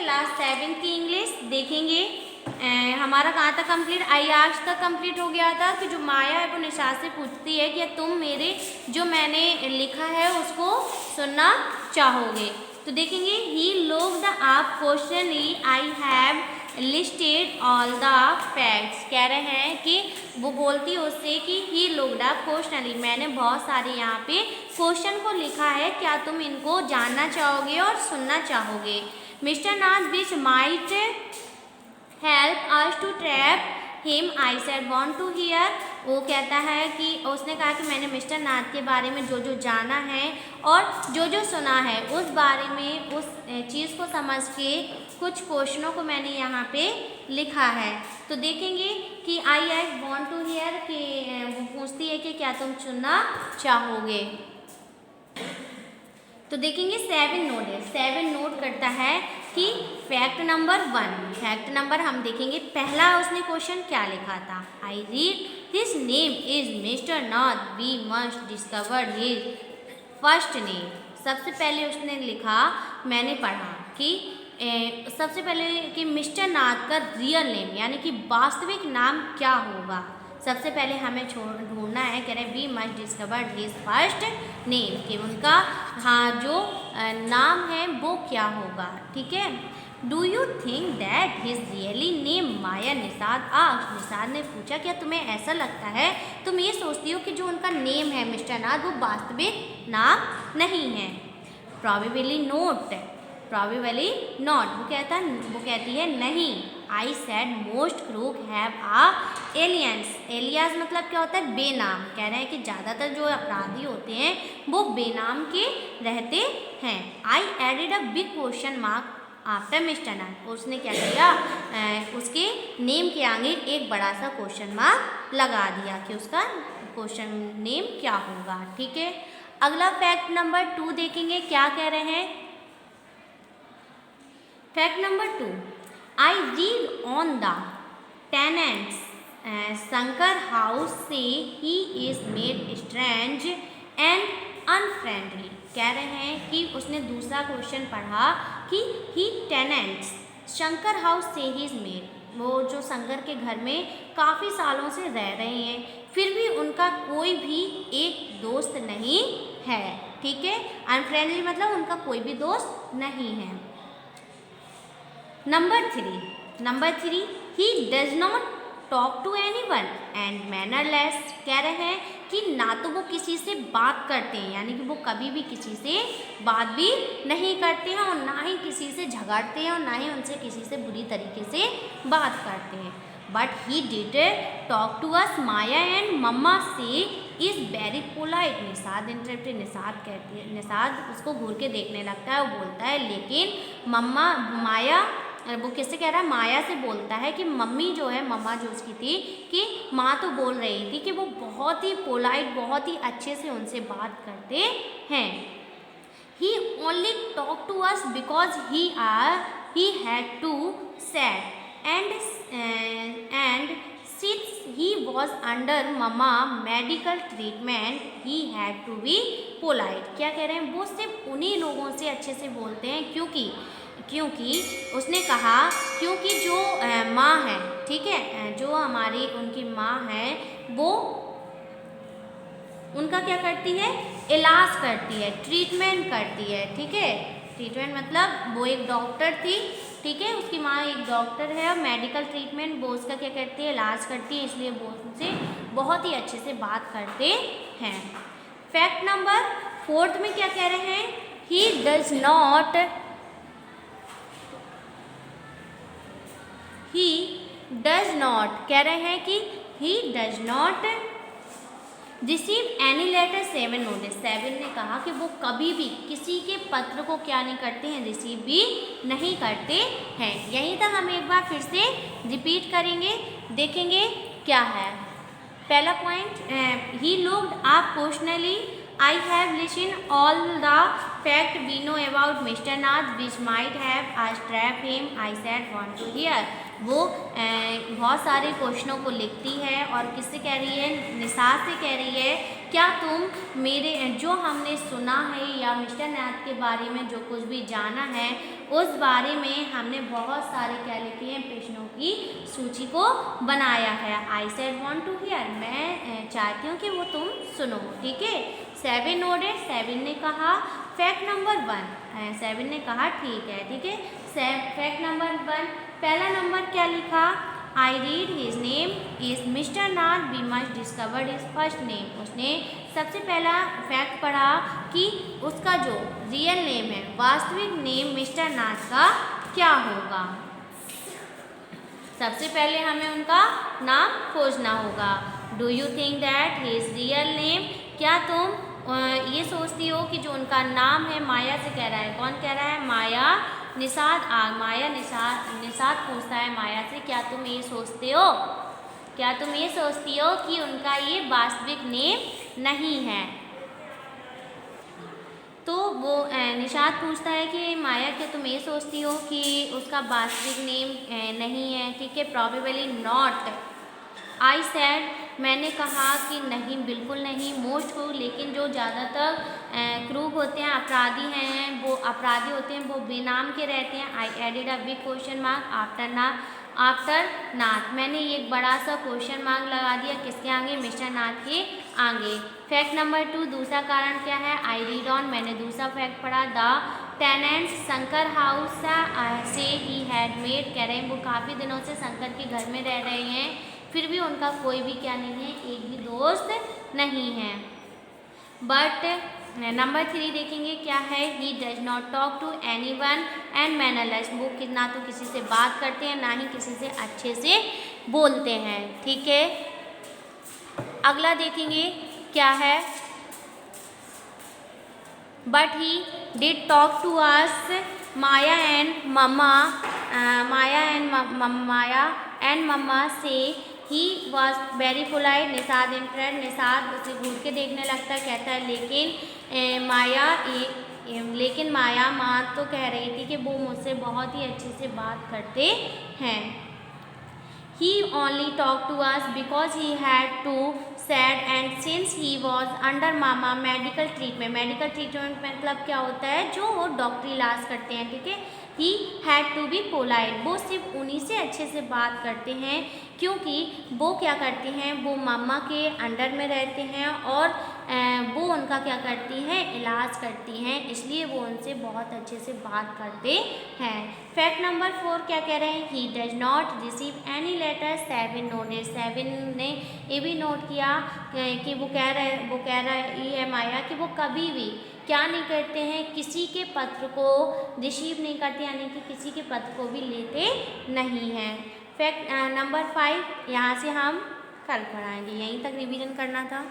Class 7 की English देखेंगे। हमारा कहाँ तक कंप्लीट, आई आस्क्ड तक कंप्लीट हो गया था कि जो माया है वो निशा से पूछती है कि तुम मेरे जो मैंने लिखा है उसको सुनना चाहोगे। तो देखेंगे he looked up questioningly I have listed all the facts. कह रहे हैं कि वो बोलती है उससे कि ही लुक्ड अप क्वेश्चनली, मैंने बहुत सारे यहाँ पे क्वेश्चन को लिखा है, क्या तुम इनको जानना चाहोगे और सुनना चाहोगे। Mister Nath which might help us to trap him I said want to hear. वो कहता है कि उसने कहा कि मैंने मिस्टर नाथ के बारे में जो जो जाना है और जो जो सुना है उस बारे में, उस चीज़ को समझ के कुछ क्वेश्चनों को मैंने यहाँ पे लिखा है। तो देखेंगे कि आई वांट टू हियर कि वो पूछती है कि क्या तुम सुनना चाहोगे। तो देखेंगे 7 नोट है, 7 नोट करता है कि फैक्ट नंबर 1, फैक्ट नंबर हम देखेंगे पहला उसने क्वेश्चन क्या लिखा था। I read his name is mister Nath, we must discover his first name. सबसे पहले उसने लिखा, मैंने पढ़ा कि सबसे पहले कि मिस्टर नाथ का रियल नेम यानी कि वास्तविक नाम क्या होगा। सबसे पहले हमें ढूंढना है, कह रहे we must discover his first name, कि उनका जो नाम है वो क्या होगा। ठीक है। Do you think that his really name Maya, Nishad asked. Nishad ने पूछा क्या तुम्हें ऐसा लगता है, तुम ये सोचती हो कि जो उनका नेम है मिस्टर नाथ वो वास्तविक नाम नहीं है। प्रॉबेबली नोट, प्रॉबेबली नॉट, वो कहती है नहीं। I said most crook have a aliens, alias मतलब क्या होता है, बेनाम। कह रहे हैं कि ज़्यादातर जो अपराधी होते हैं वो बेनाम के रहते हैं। I added a big question mark after mister Nath. उसने क्या किया, उसके नेम के आगे एक बड़ा सा क्वेश्चन मार्क लगा दिया कि उसका क्वेश्चन नेम क्या होगा। ठीक है। अगला फैक्ट नंबर 2 देखेंगे क्या कह रहे हैं। Fact number 2, I read on the tenants Shankar house say he is made strange and unfriendly. कह रहे हैं कि उसने दूसरा क्वेश्चन पढ़ा कि ही tenants Shankar house say he is made, वो जो शंकर के घर में काफ़ी सालों से रह रहे हैं फिर भी उनका कोई भी एक दोस्त नहीं है। ठीक है। अनफ्रेंडली मतलब उनका कोई भी दोस्त नहीं है। Number 3, he does not talk to anyone and mannerless. कह रहे हैं कि ना तो वो किसी से बात करते हैं, यानी कि वो कभी भी किसी से बात भी नहीं करते हैं और ना ही किसी से झगड़ते हैं और ना ही उनसे किसी से बुरी तरीके से बात करते हैं। But he did talk to us Maya and mamma say is very polite. Nishad interpret, Nishad कहती है, निषाद उसको घूर के देखने लगता है और बोलता है लेकिन मम्मा, माया, वो किससे कह रहा है, माया से बोलता है कि मम्मी जो है, मम्मा जो उसकी थी, कि माँ तो बोल रही थी कि वो बहुत ही पोलाइट, बहुत ही अच्छे से उनसे बात करते हैं। He only talk to us because he had to said and since he was under mama medical treatment he had to be polite। क्या कह रहे हैं, वो सिर्फ उन्हीं लोगों से अच्छे से बोलते हैं क्योंकि उसने कहा क्योंकि जो माँ है, ठीक है, जो हमारी उनकी माँ है वो उनका क्या करती है, इलाज करती है, ट्रीटमेंट करती है। ठीक है। ट्रीटमेंट मतलब वो एक डॉक्टर थी। ठीक है। उसकी माँ एक डॉक्टर है और मेडिकल ट्रीटमेंट वो उसका क्या करती है, इलाज करती है, इसलिए वो उनसे बहुत ही अच्छे से बात करते हैं। फैक्ट नंबर 4 में क्या कह रहे हैं, ही डज नॉट, कह रहे हैं कि he does not receive any letter 7 notice. 7 ने कहा कि वो कभी भी किसी के पत्र को क्या नहीं करते हैं, रिसीव भी नहीं करते हैं। यहीं तक हम एक बार फिर से रिपीट करेंगे, देखेंगे क्या है। पहला point, he looked up questioningly I have listen all the fact we know about mister Nath which might have I trap him I said want to hear. वो बहुत सारे क्वेश्चनों को लिखती है और किससे कह रही है, निषाद से कह रही है क्या तुम मेरे जो हमने सुना है या मिस्टर नाथ के बारे में जो कुछ भी जाना है उस बारे में हमने बहुत सारे क्या लिखे हैं, प्रश्नों की सूची को बनाया है। I said want to hear, मैं चाहती हूँ कि वो तुम सुनो, ठीक है। 7 नोटेड, 7 ने कहा फैक्ट नंबर 1, 7 ने कहा ठीक है। फैक्ट नंबर 1, पहला नंबर क्या लिखा, I read his name is mister Nath, we must discover his first name. उसने सबसे पहला फैक्ट पढ़ा कि उसका जो रियल नेम है, वास्तविक नेम मिस्टर नाथ का क्या होगा। सबसे पहले हमें उनका नाम खोजना होगा। Do you think that his real name, क्या तुम ये सोचती हो कि जो उनका नाम है, माया से कह रहा है, कौन कह रहा है, माया निषाद निषाद पूछता है माया से, क्या तुम ये सोचते हो, क्या तुम ये सोचती हो कि उनका ये वास्तविक नेम नहीं है। तो वो निषाद पूछता है कि माया क्या तुम ये सोचती हो कि उसका वास्तविक नेम नहीं है, ठीक है। प्रॉबेबली नॉट, आई सेड, मैंने कहा कि नहीं, बिल्कुल नहीं। मोस्ट को, लेकिन जो ज़्यादातर क्रूग होते हैं, अपराधी हैं, वो अपराधी होते हैं, वो बेनाम के रहते हैं। I added a big question mark after Nath, मैंने एक बड़ा सा क्वेश्चन मार्क लगा दिया किसके आगे, मिस्टर नाथ के आगे। फैक्ट नंबर 2, दूसरा कारण क्या है, आई रीड ऑन, मैंने दूसरा फैक्ट पढ़ा, the tenants Shankar house say he had made, कह रहे हैं वो काफ़ी दिनों से शंकर के घर में रह रहे हैं, फिर भी उनका कोई भी क्या नहीं है, एक भी दोस्त नहीं है। बट नंबर 3 देखेंगे क्या है, he does not talk to anyone and mannerless, वो ना तो किसी से बात करते हैं, ना ही किसी से अच्छे से बोलते हैं, ठीक है। अगला देखेंगे क्या है, but he did talk to us, Maya and mamma say he was very polite, Nishad entered, Nishad उसे घूर के देखने लगता है, कहता है लेकिन माया माँ तो कह रही थी कि वो मुझसे बहुत ही अच्छे से बात करते हैं। He only talked to us because he had to said and since he was under mama medical treatment, medical treatment मतलब क्या होता है, जो वो डॉक्टरी इलाज करते हैं, ठीक है। He had to be polite, वो सिर्फ उन्हीं से अच्छे से बात करते हैं क्योंकि वो क्या करती हैं, वो मामा के अंडर में रहते हैं और वो उनका क्या करती हैं, इलाज करती हैं, इसलिए वो उनसे बहुत अच्छे से बात करते हैं। फैक्ट नंबर 4 क्या कह रहे हैं, he does not receive any letter, 7 noted, 7 ने ये भी नोट किया कि वो कह रही है माया कि वो कभी भी क्या नहीं करते हैं, किसी के पत्र को रिसीव नहीं करते, यानी कि किसी के पत्र को भी लेते नहीं हैं। फैक्ट नंबर 5 यहाँ से हम कल पढ़ाएंगे, यहीं तक रिवीजन करना था।